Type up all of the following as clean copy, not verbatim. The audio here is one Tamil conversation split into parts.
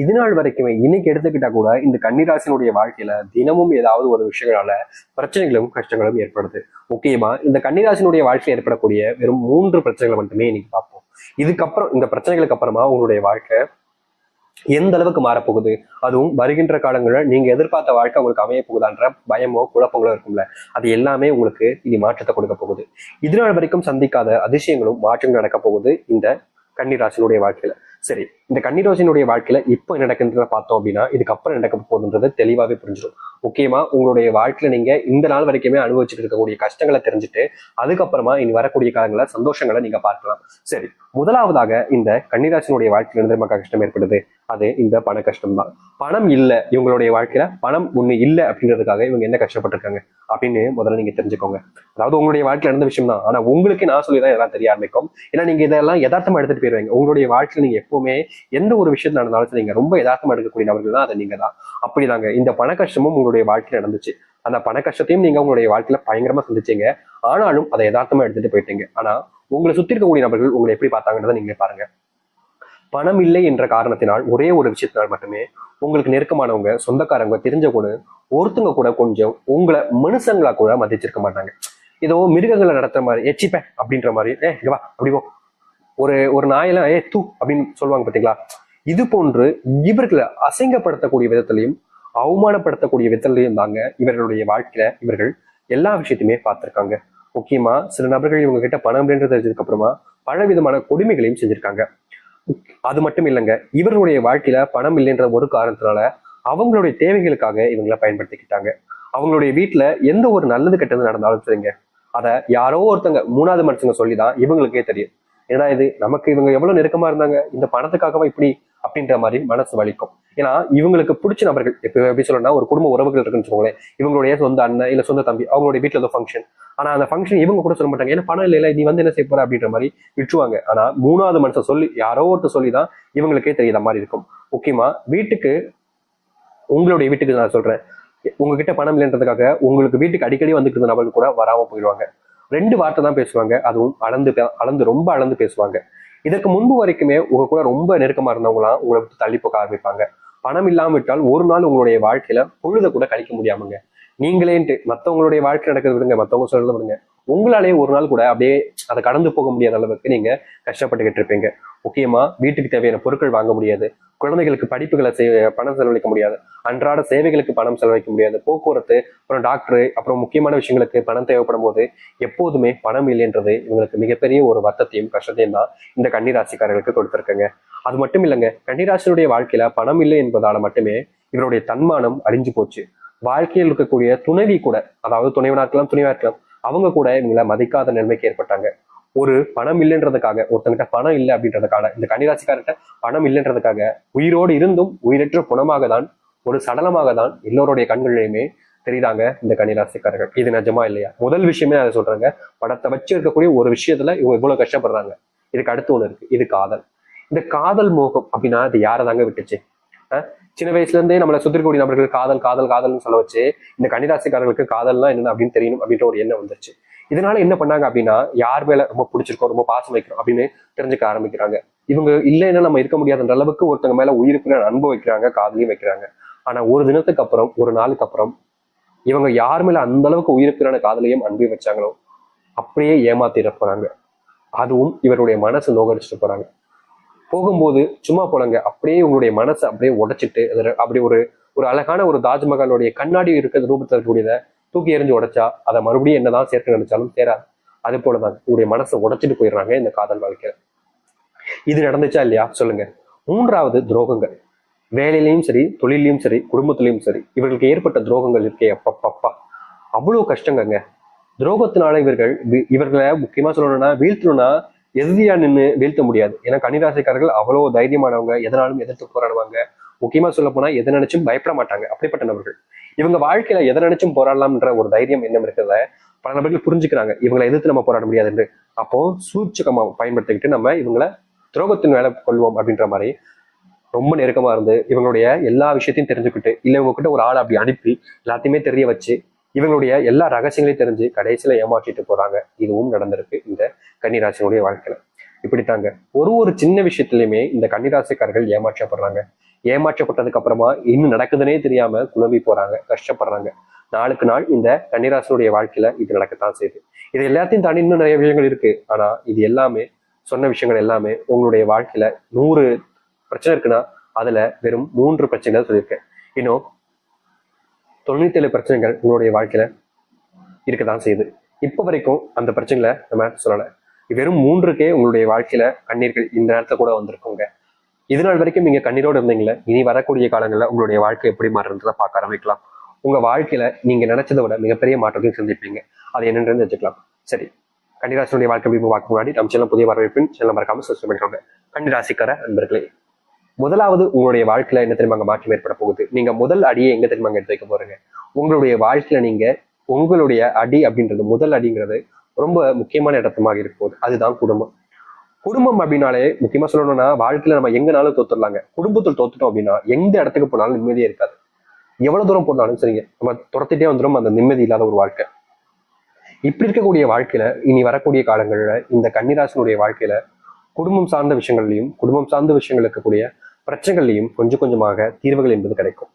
இது நாள் வரைக்குமே இன்னைக்கு எடுத்துக்கிட்டா கூட இந்த கன்னிராசினுடைய வாழ்க்கையில தினமும் ஏதாவது ஒரு விஷயங்களால பிரச்சனைகளும் கஷ்டங்களும் ஏற்படுது. முக்கியமா இந்த கன்னிராசினுடைய வாழ்க்கையில் ஏற்படக்கூடிய வெறும் 3 பிரச்சனைகளை மட்டுமே இன்னைக்கு பார்ப்போம். இதுக்கப்புறம் இந்த பிரச்சனைகளுக்கு அப்புறமா உங்களுடைய வாழ்க்கை எந்த அளவுக்கு மாறப்போகுது, அதுவும் வருகின்ற காலங்களில் நீங்க எதிர்பார்த்த வாழ்க்கை உங்களுக்கு அமைய போகுதான்ற பயமோ குழப்பங்களோ இருக்கும்ல, அது எல்லாமே உங்களுக்கு இனி மாற்றத்தை கொடுக்க போகுது. இது நாள் வரைக்கும் சந்திக்காத அதிசயங்களும் மாற்றங்கள் நடக்க போகுது இந்த கன்னிராசினுடைய வாழ்க்கையில. சரி, இந்த கன்னிராசினுடைய வாழ்க்கையில இப்போ என்ன நடக்குன்றத பார்த்தோம் அப்படின்னா இதுக்கப்புறம் நடக்க போகுதுன்றது தெளிவாவே புரிஞ்சிடும். முக்கியமா உங்களுடைய வாழ்க்கையில நீங்க இந்த நாள் வரைக்குமே அனுபவிச்சுட்டு இருக்கக்கூடிய கஷ்டங்களை தெரிஞ்சுட்டு அதுக்கப்புறமா இனி வரக்கூடிய காலங்களில் சந்தோஷங்களை நீங்க பார்க்கலாம். சரி, முதலாவதாக இந்த கன்னிராசினுடைய வாழ்க்கையில எந்த கஷ்டம் ஏற்படுது, அது இந்த பண கஷ்டம் தான். பணம் இல்லை இவங்களுடைய வாழ்க்கையில, பணம் ஒண்ணு இல்லை அப்படின்றதுக்காக இவங்க என்ன கஷ்டப்பட்டிருக்காங்க அப்படின்னு முதல்ல நீங்க தெரிஞ்சுக்கோங்க. அதாவது உங்களுடைய வாழ்க்கையில நடந்த விஷயம் தான், ஆனா உங்களுக்கு நான் சொல்லிதான் இதெல்லாம் தெரிய ஆரம்பிக்கும். ஏன்னா நீங்க இதெல்லாம் யதார்த்தமா எடுத்துட்டு போயிருவீங்க. உங்களுடைய வாழ்க்கையில நீங்க எப்பவுமே எந்த ஒரு விஷயத்துல நடந்தாலும் நீங்க ரொம்ப யதார்த்தமா எடுக்கக்கூடிய நபர்கள் தான், அதை நீங்க தான். அப்படிதாங்க இந்த பண கஷ்டமும் உங்களுடைய வாழ்க்கையில நடந்துச்சு. அந்த பண கஷ்டத்தையும் நீங்க உங்களுடைய வாழ்க்கையில பயங்கரமா சந்திச்சீங்க. ஆனாலும் அதை யதார்த்தமா எடுத்துட்டு போயிட்டீங்க. ஆனா உங்களை சுத்தி இருக்கக்கூடிய நபர்கள் உங்களை எப்படி பார்த்தாங்கன்றதை நீங்க பாருங்க. பணம் இல்லை என்ற காரணத்தினால் ஒரே ஒரு விஷயத்தினால் மட்டுமே உங்களுக்கு நெருக்கமானவங்க, சொந்தக்காரங்க, தெரிஞ்ச கூட ஒருத்தங்க கூட கொஞ்சம் உங்களை மனுஷங்களா கூட மதிச்சிருக்க மாட்டாங்க. ஏதோ மிருகங்களை நடத்துற மாதிரி எச்சிப்ப அப்படின்ற மாதிரி, இங்க வா அப்படி போ, ஒரு ஒரு நாயெல்லாம் தூ அப்படின்னு சொல்லுவாங்க பார்த்தீங்களா. இது போன்று இவர்களை அசிங்கப்படுத்தக்கூடிய விதத்திலையும் அவமானப்படுத்தக்கூடிய விதத்திலையும் தாங்க இவர்களுடைய வாழ்க்கையில இவர்கள் எல்லா விஷயத்தையுமே பார்த்திருக்காங்க. முக்கியமா சில நபர்கள் இவங்க கிட்ட பணம் அப்படின்றது தெரிஞ்சதுக்கு அப்புறமா பல விதமான கொடுமைகளையும் செஞ்சிருக்காங்க. அது மட்டும் இல்லைங்க, இவர்களுடைய வாழ்க்கையில பணம் இல்லைன்ற ஒரு காரணத்தினால அவங்களுடைய தேவைகளுக்காக இவங்களை பயன்படுத்திக்கிட்டாங்க. அவங்களுடைய வீட்டுல எந்த ஒரு நல்லது கெட்டது நடந்தாலும் சரிங்க, அதை யாரோ ஒருத்தங்க 3வது மனுஷங்க சொல்லிதான் இவங்களுக்கே தெரியும். ஏன்னா இது நமக்கு இவங்க எவ்வளவு நெருக்கமா இருந்தாங்க, இந்த பணத்துக்காகவா இப்படி அப்படின்ற மாதிரி மனசு வலிக்கும். ஏன்னா இவங்களுக்கு பிடிச்ச நபர்கள், இப்ப எப்படி சொல்லணும்னா ஒரு குடும்ப உறவுகள் இருக்குன்னு வச்சுக்கோங்களேன், இவங்களுடைய சொந்த அண்ணன் இல்ல சொந்த தம்பி அவங்களுடைய வீட்டுல ஏதோ ஃபங்க்ஷன், ஆனா அந்த ஃபங்க்ஷன் இவங்க கூட சொல்ல மாட்டாங்க, ஏன்னா பணம் இல்ல நீ வந்து என்ன செய்ய போற அப்படின்ற மாதிரி விட்டுருவாங்க. ஆனா 3வது மனுஷன் சொல்லி யாரோ ஒருத்தர் சொல்லிதான் இவங்களுக்கே தெரியாத மாதிரி இருக்கும். முக்கியமா வீட்டுக்கு, உங்களுடைய வீட்டுக்கு நான் சொல்றேன், உங்ககிட்ட பணம் இல்லைன்றதுக்காக உங்களுக்கு வீட்டுக்கு அடிக்கடி வந்துட்டு இருந்த நபர்கள் கூட வராம போயிடுவாங்க. 2 வார்த்தை தான் பேசுவாங்க, அதுவும் அளந்து ரொம்ப அளந்து பேசுவாங்க. இதற்கு முன்பு வரைக்குமே உங்க கூட ரொம்ப நெருக்கமா இருந்தவங்களாம் உங்களை விட்டு தள்ளி போக ஆரம்பிப்பாங்க. பணம் இல்லாம விட்டால் ஒரு நாள் உங்களுடைய வாழ்க்கையில பொழுத கூட கழிக்க முடியாமங்க. நீங்களேன்ட்டு மற்றவங்களுடைய வாழ்க்கை நடக்கிறது விடுங்க, மற்றவங்க சொல்றது விடுங்க, உங்களாலேயே ஒரு நாள் கூட அப்படியே அதை கடந்து போக முடியாத அளவுக்கு நீங்க கஷ்டப்பட்டுக்கிட்டு இருப்பீங்க. முக்கியமா வீட்டுக்கு தேவையான பொருட்கள் வாங்க முடியாது, குழந்தைகளுக்கு படிப்புகளை பணம் செலவழிக்க முடியாது, அன்றாட சேவைகளுக்கு பணம் செலவழிக்க முடியாது, போக்குவரத்து, அப்புறம் டாக்டர், அப்புறம் முக்கியமான விஷயங்களுக்கு பணம் தேவைப்படும் போது எப்போதுமே பணம் இல்லைன்றது இவங்களுக்கு மிகப்பெரிய ஒரு வருத்தத்தையும் கஷ்டத்தையும் தான் இந்த கன்னிராசிக்காரர்களுக்கு கொடுத்திருக்குங்க. அது மட்டும் இல்லைங்க, கன்னிராசினுடைய வாழ்க்கையில பணம் இல்லை என்பதால மட்டுமே இவருடைய தன்மானம் அழிஞ்சு போச்சு. வாழ்க்கையில் இருக்கக்கூடிய துணைவி கூட, அதாவது துணைவனா இருக்கலாம் துணைவா இருக்கலாம், அவங்க கூட இவங்களை மதிக்காத நிலைமைக்கு ஏற்பட்டாங்க. ஒரு பணம் இல்லைன்றதுக்காக, ஒருத்தங்கிட்ட பணம் இல்லை அப்படின்றதுக்காக, இந்த கன்னிராசிக்காரர்கிட்ட பணம் இல்லைன்றதுக்காக உயிரோடு இருந்தும் உயிரற்ற குணமாக தான், ஒரு சடலமாக தான் எல்லோருடைய கண்களிலுமே தெரியுதாங்க இந்த கன்னிராசிக்காரர்கள். இது நிஜமா இல்லையா? முதல் விஷயமே அதை சொல்றாங்க, பணத்தை வச்சு இருக்கக்கூடிய ஒரு விஷயத்துல இவங்க இவ்வளவு கஷ்டப்படுறாங்க. இதுக்கு அடுத்து ஒண்ணு இருக்கு, இது காதல். இந்த காதல் மோகம் அப்படின்னா அது யாரை தாங்க விட்டுச்சு? சின்ன வயசுல இருந்தே நம்மளை சுத்தி இருக்கக்கூடிய நபர்கள் காதல் காதல் காதல்னு சொல்ல வச்சு இந்த கன்னிராசிக்காரர்களுக்கு காதல்லாம் என்ன அப்படின்னு தெரியணும் அப்படின்ற ஒரு எண்ணம் வந்துருச்சு. இதனால என்ன பண்ணாங்க அப்படின்னா, யார் மேல ரொம்ப பிடிச்சிருக்கோம், ரொம்ப பாசம் வைக்கிறோம் அப்படின்னு தெரிஞ்சுக்க ஆரம்பிக்கிறாங்க. இவங்க இல்லைன்னா நம்ம இருக்க முடியாதுன்ற அளவுக்கு ஒருத்தங்க மேல உயிருக்கு அன்பு வைக்கிறாங்க, காதலையும் வைக்கிறாங்க. ஆனா ஒரு தினத்துக்கு அப்புறம், ஒரு நாளுக்கு அப்புறம் இவங்க யார் மேல அந்த அளவுக்கு உயிருக்குறான காதலையும் அன்பையும் வச்சாங்களோ அப்படியே ஏமாத்திட போறாங்க. அதுவும் இவருடைய மனசு நோகடிச்சுட்டு போறாங்க. போகும்போது சும்மா போலங்க, அப்படியே உங்களுடைய மனசை அப்படியே உடைச்சிட்டு அப்படி ஒரு ஒரு அழகான ஒரு தாஜ்மஹாலுடைய கண்ணாடி இருக்கிற ரூபத்தில் இருக்கக்கூடியதை தூக்கி எறிஞ்சு உடைச்சா அதை மறுபடியும் என்னதான் சேர்க்க நினைச்சாலும் சேராது. அது போலதான் உங்களுடைய மனசை உடைச்சிட்டு போயிடுறாங்க இந்த காதல் வாழ்க்கையில. இது நடந்துச்சா இல்லையா சொல்லுங்க. 3வது துரோகங்கள். வேலையிலையும் சரி, தொழிலையும் சரி, குடும்பத்திலையும் சரி, இவர்களுக்கு ஏற்பட்ட துரோகங்கள் இருக்கே அப்பப்பா, அவ்வளவு கஷ்டங்க. துரோகத்தினால இவர்களை முக்கியமா சொல்லணும்னா வீழ்த்தணும்னா எதிரியா நின்று வீழ்த்த முடியாது. ஏன்னா கன்னிராசிக்காரர்கள் அவ்வளவு தைரியமானவங்க, எதனாலும் எதிர்த்து போராடுவாங்க. முக்கியமா சொல்ல போனா எதை நினைச்சும் பயப்பட மாட்டாங்க, அப்படிப்பட்ட நபர்கள். இவங்க வாழ்க்கையில எதை நினைச்சும் போராடலாம்ன்ற ஒரு தைரியம் என்ன இருக்கிறத பல நபர்கள் புரிஞ்சுக்கிறாங்க. இவங்களை எதிர்த்து நம்ம போராட முடியாது என்று. அப்போ சூழ்ச்சிகமா பயன்படுத்திக்கிட்டு நம்ம இவங்களை துரோகத்தின் வேலை கொள்வோம் அப்படின்ற மாதிரி ரொம்ப நெருக்கமா இருந்து இவங்களுடைய எல்லா விஷயத்தையும் தெரிஞ்சுக்கிட்டு, இல்ல இவங்க கிட்ட ஒரு ஆளை அப்படி அனுப்பி எல்லாத்தையுமே தெரிய வச்சு இவங்களுடைய எல்லா ரகசியங்களையும் தெரிஞ்சு கடைசியில ஏமாற்றிட்டு போறாங்க. இதுவும் நடந்திருக்கு இந்த கன்னிராசினுடைய வாழ்க்கையில. இப்படித்தாங்க ஒரு ஒரு சின்ன விஷயத்திலுமே இந்த கன்னிராசிக்காரர்கள் ஏமாற்றப்படுறாங்க. ஏமாற்றப்பட்டதுக்கு அப்புறமா இன்னும் நடக்குதுன்னே தெரியாம குழம்பி போறாங்க, கஷ்டப்படுறாங்க. நாளுக்கு நாள் இந்த கன்னிராசினுடைய வாழ்க்கையில இது நடக்கத்தான் செய்யுது. இது எல்லாத்தையும் தாண்டி இன்னும் நிறைய விஷயங்கள் இருக்கு. ஆனா இது எல்லாமே சொன்ன விஷயங்கள் எல்லாமே உங்களுடைய வாழ்க்கையில 100 பிரச்சனை இருக்குன்னா அதுல வெறும் 3 பிரச்சனைகள் சொல்லியிருக்கேன். இன்னும் 97 பிரச்சனைகள் உங்களுடைய வாழ்க்கையில இருக்கதான் செய்யுது. இப்ப வரைக்கும் அந்த பிரச்சனைகளை நம்ம சொல்லல. வெறும் 3க்கே உங்களுடைய வாழ்க்கையில கண்ணீர்கள் இந்த நேரத்துல கூட வந்திருக்குங்க. இது நாள் வரைக்கும் நீங்க கண்ணீரோடு இருந்தீங்களே, இனி வரக்கூடிய காலங்களில் உங்களுடைய வாழ்க்கை எப்படி மாறுன்றதை பார்க்க ஆரம்பிக்கலாம். உங்க வாழ்க்கையில நீங்க நினைச்சதை விட மிகப்பெரிய மாற்றத்தையும் சந்திப்பீங்க. அது என்னன்றது வச்சுக்கலாம். சரி, கன்னிராசினுடைய வாழ்க்கை எப்படி பார்க்க முன்னாடி நம்ம சேனல் புதிய வரவேற்பின் சேனல் மறக்காம சப்ஸ்கிரைப் பண்ணிக்கோங்க. கன்னிராசிக்கார நண்பர்களே, முதலாவது உங்களுடைய வாழ்க்கையில என்ன தெரியுமாங்க மாற்றம் ஏற்பட போகுது. நீங்க முதல் அடியை எங்க தெரியுமாங்க எடுத்து வைக்க போறீங்க. உங்களுடைய வாழ்க்கையில நீங்க உங்களுடைய அடி அப்படின்றது, முதல் அடிங்கிறது ரொம்ப முக்கியமான இடத்தமாக இருக்க போகுது. அதுதான் குடும்பம். குடும்பம் அப்படின்னாலே முக்கியமா சொல்லணும்னா வாழ்க்கையில நம்ம எங்கனாலும் தோத்துடலாங்க. குடும்பத்தில் தோத்துட்டோம் அப்படின்னா எந்த இடத்துக்கு போனாலும் நிம்மதியே இருக்காது. எவ்வளவு தூரம் போனாலும் சரிங்க, நம்ம துரத்திட்டே வந்துடும் அந்த நிம்மதி இல்லாத ஒரு வாழ்க்கை. இப்படி இருக்கக்கூடிய வாழ்க்கையில இனி வரக்கூடிய காலங்கள்ல இந்த கன்னிராசினுடைய வாழ்க்கையில குடும்பம் சார்ந்த விஷயங்கள்லையும் குடும்பம் சார்ந்த விஷயங்கள் இருக்கக்கூடிய பிரச்சனைகள்லையும் கொஞ்சம் கொஞ்சமாக தீர்வுகள் என்பது கிடைக்கும்.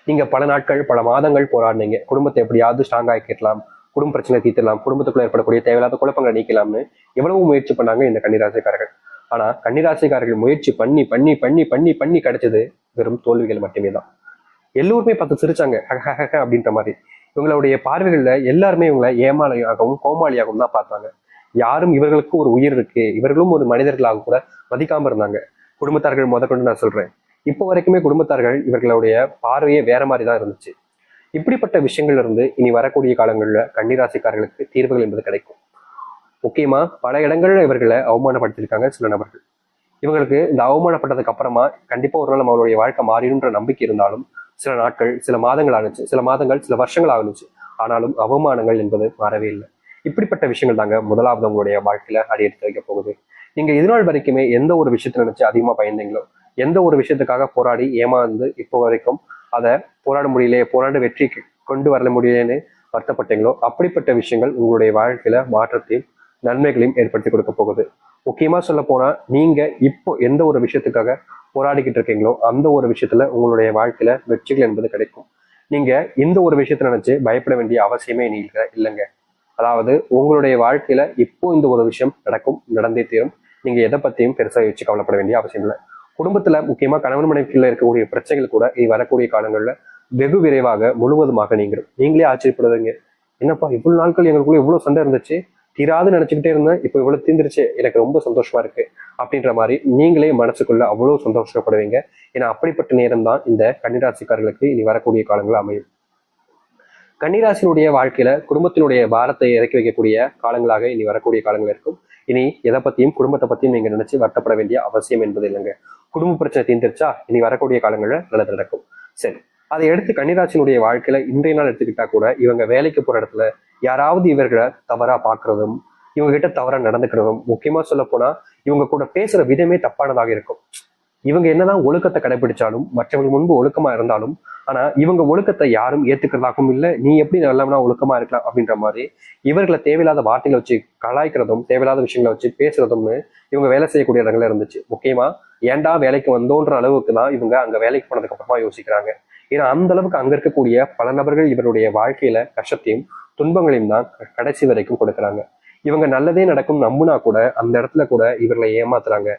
நீங்க பல நாட்கள் பல மாதங்கள் போராடினீங்க, குடும்பத்தை எப்படியாவது ஸ்ட்ராங் ஆக்கிடலாம், குடும்ப பிரச்சனை தீர்த்தலாம், குடும்பத்துக்குள்ள ஏற்படக்கூடிய தேவையில்லாத குழப்பங்களை நீக்கலாம்னு எவ்வளவு முயற்சி பண்ணாங்க இந்த கன்னிராசிக்காரர்கள். ஆனா கன்னிராசிக்காரர்கள் முயற்சி பண்ணி பண்ணி பண்ணி பண்ணி பண்ணி கிடைச்சது வெறும் தோல்விகள் மட்டுமே தான். எல்லோருமே பார்த்து சிரிச்சாங்க அப்படின்ற மாதிரி. இவங்களுடைய பார்வைகள்ல எல்லாருமே இவங்களை ஏமாளியாகவும் கோமாளியாகவும் தான் பார்த்தாங்க. யாரும் இவர்களுக்கு ஒரு உயிர் இருக்கு, இவர்களும் ஒரு மனிதர்களாக கூட மதிக்காம இருந்தாங்க. குடும்பத்தார்கள் முதற்கொண்டு நான் சொல்றேன். இப்போ வரைக்குமே குடும்பத்தார்கள் இவர்களுடைய பார்வையே வேற மாதிரி தான் இருந்துச்சு. இப்படிப்பட்ட விஷயங்கள்ல இருந்து இனி வரக்கூடிய காலங்கள்ல கன்னிராசிக்காரர்களுக்கு தீர்வுகள் என்பது கிடைக்கும். முக்கியமா பல இடங்கள்ல இவர்களை அவமானப்படுத்திருக்காங்க சில நபர்கள். இவங்களுக்கு இந்த அவமானப்பட்டதுக்கு அப்புறமா கண்டிப்பா ஒரு நாள் நம்மளுடைய வாழ்க்கை மாறிடும்ன்ற நம்பிக்கை இருந்தாலும் சில நாட்கள் சில மாதங்கள் ஆனிச்சு, சில மாதங்கள் சில வருஷங்கள் ஆகுச்சு. ஆனாலும் அவமானங்கள் என்பது மாறவே இல்லை. இப்படிப்பட்ட விஷயங்கள் தாங்க முதலாவது உங்களுடைய வாழ்க்கையில அடியெடுத்து வைக்க போகுது. நீங்க இது நாள் வரைக்குமே எந்த ஒரு விஷயத்த நினைச்சு அதிகமா பயந்தீங்களோ, எந்த ஒரு விஷயத்துக்காக போராடி ஏமாந்து இப்போ வரைக்கும் அதை போராட முடியலையே, போராட வெற்றி கொண்டு வரல முடியலன்னு வருத்தப்பட்டீங்களோ, அப்படிப்பட்ட விஷயங்கள் உங்களுடைய வாழ்க்கையில மாற்றத்தையும் நன்மைகளையும் ஏற்படுத்தி கொடுக்க போகுது. முக்கியமா சொல்ல போனா நீங்க இப்போ எந்த ஒரு விஷயத்துக்காக போராடிக்கிட்டு இருக்கீங்களோ அந்த ஒரு விஷயத்துல உங்களுடைய வாழ்க்கையில வெற்றிகள் என்பது கிடைக்கும். நீங்க இந்த ஒரு விஷயத்த நினைச்சு பயப்பட வேண்டிய அவசியமே இல்லைங்க. அதாவது உங்களுடைய வாழ்க்கையில இப்போ இந்த ஒரு விஷயம் நடக்கும், நடந்தே தீரும். நீங்க எதை பத்தியும் பெருசா வச்சு கவலைப்பட வேண்டிய அவசியம் இல்லை. குடும்பத்துல முக்கியமா கணவன் மனைவிக்குள்ள இருக்கக்கூடிய பிரச்சனைகள் கூட இனி வரக்கூடிய காலங்கள்ல வெகு விரைவாக முழுவதுமாக நீங்களும் நீங்களே ஆச்சரியப்படுவீங்க. என்னப்பா இவ்வளவு நாட்கள் எங்களுக்குள்ள இவ்வளவு சண்டை இருந்துச்சு, தீராது நினைச்சுக்கிட்டே இருந்தேன், இப்போ இவ்வளவு தீர்ந்துருச்சு, எனக்கு ரொம்ப சந்தோஷமா இருக்கு அப்படின்ற மாதிரி நீங்களே மனசுக்குள்ள அவ்வளவு சந்தோஷப்படுவீங்க. ஏன்னா அப்படிப்பட்ட நேரம் தான் இந்த கன்னிராசிக்காரர்களுக்கு இனி வரக்கூடிய காலங்கள் அமையும். கன்னிராசினுடைய வாழ்க்கையில குடும்பத்தினுடைய பாரத்தை இறக்கி வைக்கக்கூடிய காலங்களாக இனி வரக்கூடிய காலங்கள் இருக்கும். இனி எதை பத்தியும் குடும்பத்தை பத்தியும் நீங்க நினைச்சு வருத்தப்பட வேண்டிய அவசியம் என்பது இல்லைங்க. குடும்ப பிரச்சனை தீர்ந்துருச்சா இனி வரக்கூடிய காலங்கள்ல நல்லது நடக்கும். சரி, அதை எடுத்து கன்னிராசினுடைய வாழ்க்கையில இன்றைய நாள் எடுத்துக்கிட்டா கூட இவங்க வேலைக்கு போற இடத்துல யாராவது இவர்களை தவறா பாக்குறதும், இவங்க கிட்ட தவறா நடந்துக்கிறதும், முக்கியமா சொல்ல போனா இவங்க கூட பேசுற விதமே தப்பானதாக இருக்கும். இவங்க என்னதான் ஒழுக்கத்தை கடைபிடிச்சாலும், மற்றவங்க முன்பு ஒழுக்கமா இருந்தாலும், ஆனா இவங்க ஒழுக்கத்தை யாரும் ஏத்துக்கிறதாகவும் இல்லை, நீ எப்படி நல்லவனா ஒழுக்கமா இருக்கலாம் அப்படின்ற மாதிரி இவர்களை தேவையில்லாத வார்த்தைகளை வச்சு கலாய்க்கிறதும், தேவையில்லாத விஷயங்களை வச்சு பேசுறதும்னு இவங்க வேலை செய்யக்கூடிய இடங்கள்ல இருந்துச்சு. முக்கியமா ஏன்டா வேலைக்கு வந்தோன்ற அளவுக்கு தான் இவங்க அங்க வேலைக்கு போனதுக்கு அப்புறமா யோசிக்கிறாங்க. ஏன்னா அந்த அளவுக்கு அங்க இருக்கக்கூடிய பல நபர்கள் இவருடைய வாழ்க்கையில கஷ்டத்தையும் துன்பங்களையும் தான் கடைசி வரைக்கும் கொடுக்குறாங்க. இவங்க நல்லதே நடக்கும் நம்புனா கூட அந்த இடத்துல கூட இவர்களை ஏமாத்துறாங்க,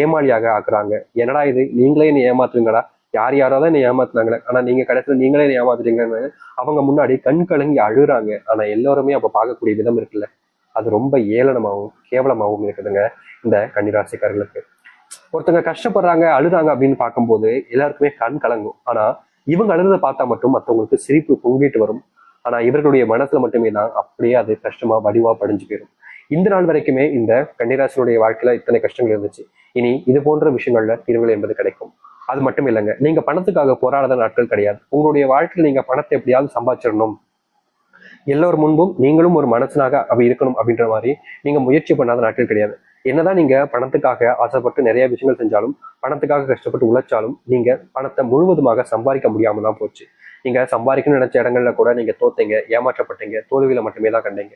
ஏமாளியாக ஆக்குறாங்க. என்னடா இது, நீங்களே என்ன ஏமாத்துறீங்களா, யார் யாராவது என்ன ஏமாத்துனாங்களே, ஆனா நீங்க கடைசியில நீங்களே என்ன ஏமாத்துறீங்கன்னு அவங்க முன்னாடி கண் கலங்கி அழுறாங்க. ஆனா எல்லாருமே அப்ப பார்க்கக்கூடிய விதம் இருக்குல்ல, அது ரொம்ப ஏளனமாகவும் கேவலமாகவும் இருக்குதுங்க இந்த கன்னிராசிக்காரர்களுக்கு. ஒருத்தங்க கஷ்டப்படுறாங்க அழுறாங்க அப்படின்னு பார்க்கும்போது எல்லாருக்குமே கண் கலங்கும். ஆனா இவங்க அழுறதை பார்த்தா மட்டும் மற்றவங்களுக்கு சிரிப்பு பொங்கிட்டு வரும். ஆனா இவர்களுடைய மனசுல மட்டுமே தான் அப்படியே அது கஷ்டமா வடிவா படிஞ்சு போயிடும். இந்த நாள் வரைக்குமே இந்த கன்னிராசினுடைய வாழ்க்கையில இத்தனை கஷ்டங்கள் இருந்துச்சு. இனி இது போன்ற விஷயங்கள்ல தீர்வுகள் என்பது கிடைக்கும். அது மட்டும் இல்லைங்க, நீங்க பணத்துக்காக போராடாத நாட்கள் கிடையாது. உங்களுடைய வாழ்க்கையில் நீங்க பணத்தை எப்படியாவது சம்பாதிச்சிடணும், எல்லோரும் முன்பும் நீங்களும் ஒரு மனசனாக அப்படி இருக்கணும் அப்படின்ற மாதிரி நீங்க முயற்சி பண்ணாத நாட்கள் கிடையாது. என்னதான் நீங்க பணத்துக்காக ஆசைப்பட்டு நிறைய விஷயங்கள் செஞ்சாலும், பணத்துக்காக கஷ்டப்பட்டு உழைச்சாலும் நீங்க பணத்தை முழுவதுமாக சம்பாதிக்க முடியாம தான் போச்சு. நீங்க சம்பாதிக்கணும்னு நினைச்ச இடங்கள்ல கூட நீங்க தோத்தீங்க, ஏமாற்றப்பட்டீங்க, தோல்வியில மட்டுமே தான் கண்டீங்க.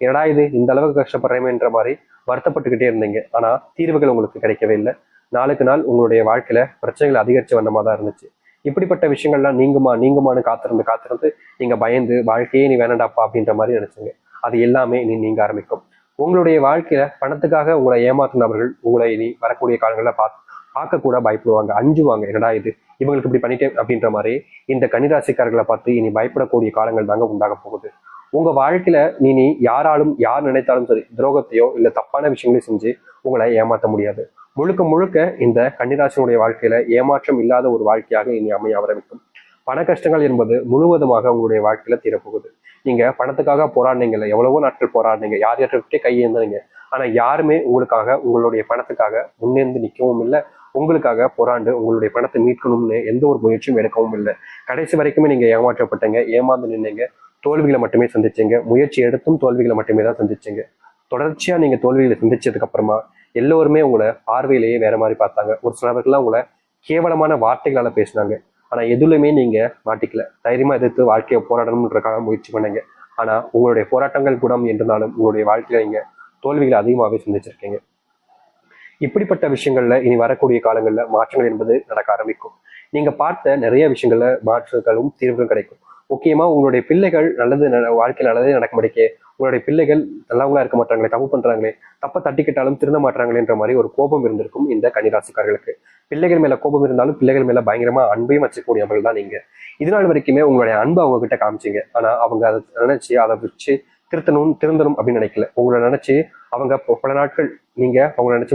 என்னடா இது இந்த அளவுக்கு கஷ்டப்படுறேன்ற மாதிரி வருத்தப்பட்டுக்கிட்டே இருந்தீங்க. ஆனா தீர்வுகள் உங்களுக்கு கிடைக்கவே இல்லை. நாளுக்கு நாள் உங்களுடைய வாழ்க்கையில பிரச்சனைகள் அதிகரிச்ச வண்ணமா தான் இருந்துச்சு. இப்படிப்பட்ட விஷயங்கள்லாம் நீங்குமான்னு காத்திருந்து நீங்க பயந்து வாழ்க்கையே நீ வேணாண்டாப்பா அப்படின்ற மாதிரி நினைச்சீங்க. அது எல்லாமே இனி நீங்க ஆரம்பிக்கும். உங்களுடைய வாழ்க்கையில பணத்துக்காக உங்களை ஏமாற்றினவர்கள் உங்களை இனி வரக்கூடிய காலங்களில் பார்க்க கூட பயப்படுவாங்க, அஞ்சுவாங்க. என்னடா இது, இவங்களுக்கு இப்படி பண்ணிட்டேன் அப்படின்ற மாதிரி இந்த கன்னிராசிக்காரர்களை பார்த்து இனி பயப்படக்கூடிய காலங்கள் தாங்க உண்டாக போகுது. உங்க வாழ்க்கையில நீ யாராலும் யார் நினைத்தாலும் சரி துரோகத்தையோ இல்ல தப்பான விஷயங்களையும் செஞ்சு உங்களை ஏமாற்ற முடியாது. முழுக்க முழுக்க இந்த கன்னிராசினுடைய வாழ்க்கையில ஏமாற்றம் இல்லாத ஒரு வாழ்க்கையாக இனி அமைய ஆரம்பிக்கும். பண கஷ்டங்கள் என்பது முழுவதுமாக உங்களுடைய வாழ்க்கையில தீரப்போகுது. நீங்க பணத்துக்காக போராடினீங்கல்ல, எவ்வளவோ நாட்கள் போராடினீங்க, யார் யார்கிட்டே கையேந்தீங்க. ஆனா யாருமே உங்களுக்காக உங்களுடைய பணத்துக்காக முன்னேந்து நிற்கவும் இல்லை, உங்களுக்காக போராண்டு உங்களுடைய பணத்தை மீட்கணும்னு எந்த ஒரு முயற்சியும் எடுக்கவும் இல்லை. கடைசி வரைக்குமே நீங்க ஏமாற்றப்பட்டீங்க, ஏமாந்து நின்னீங்க, தோல்விகளை மட்டுமே சந்திச்சீங்க. முயற்சி எடுத்தும் தோல்விகளை மட்டுமே தான் சந்திச்சீங்க. தொடர்ச்சியா நீங்க தோல்விகளை சந்திச்சதுக்கு அப்புறமா எல்லோருமே உங்களை பார்வையிலேயே வேற மாதிரி பார்த்தாங்க. ஒரு சிலவர்கள்லாம் உங்களை கேவலமான வார்த்தைகளால பேசினாங்க. ஆனா எதுலையுமே நீங்க மாட்டிக்கல. தைரியமா எதிர்த்து வாழ்க்கையை போராடணும்ன்றக்காக முயற்சி பண்ணீங்க. ஆனா உங்களுடைய போராட்டங்கள் குணம் என்றாலும் உங்களுடைய வாழ்க்கையில நீங்க தோல்விகளை அதிகமாகவே சந்திச்சிருக்கீங்க. இப்படிப்பட்ட விஷயங்கள்ல இனி வரக்கூடிய காலங்கள்ல மாற்றங்கள் என்பது நடக்க ஆரம்பிக்கும். நீங்க பார்த்த நிறைய விஷயங்கள்ல மாற்றங்களும் தீர்வுகளும் கிடைக்கும். முக்கியமா உங்களுடைய பிள்ளைகள் வாழ்க்கையில் நல்லதே நடக்க முடிக்க உங்களுடைய பிள்ளைகள் நல்லவங்களா இருக்க மாட்டாங்களே, தப்பு பண்றாங்களே, தப்ப தட்டிக்கிட்டாலும் திருந்த மாட்டாங்களேன்ற மாதிரி ஒரு கோபம் இருந்திருக்கும் இந்த கன்னிராசிக்காரர்களுக்கு. பிள்ளைகள் மேல கோபம் இருந்தாலும் பிள்ளைகள் மேல பயங்கரமா அன்பையும் வச்சுக்கூடியவர்கள் தான் நீங்க. இதனால் வரைக்குமே உங்களுடைய அன்பு அவங்க கிட்ட காமிச்சிங்க. ஆனா அவங்க அதை நினைச்சு அதை வச்சு திருந்தணும் அப்படின்னு நினைக்கல. உங்களை நினைச்சு அவங்க பல நாட்கள் நீங்க அவங்களை நினைச்சு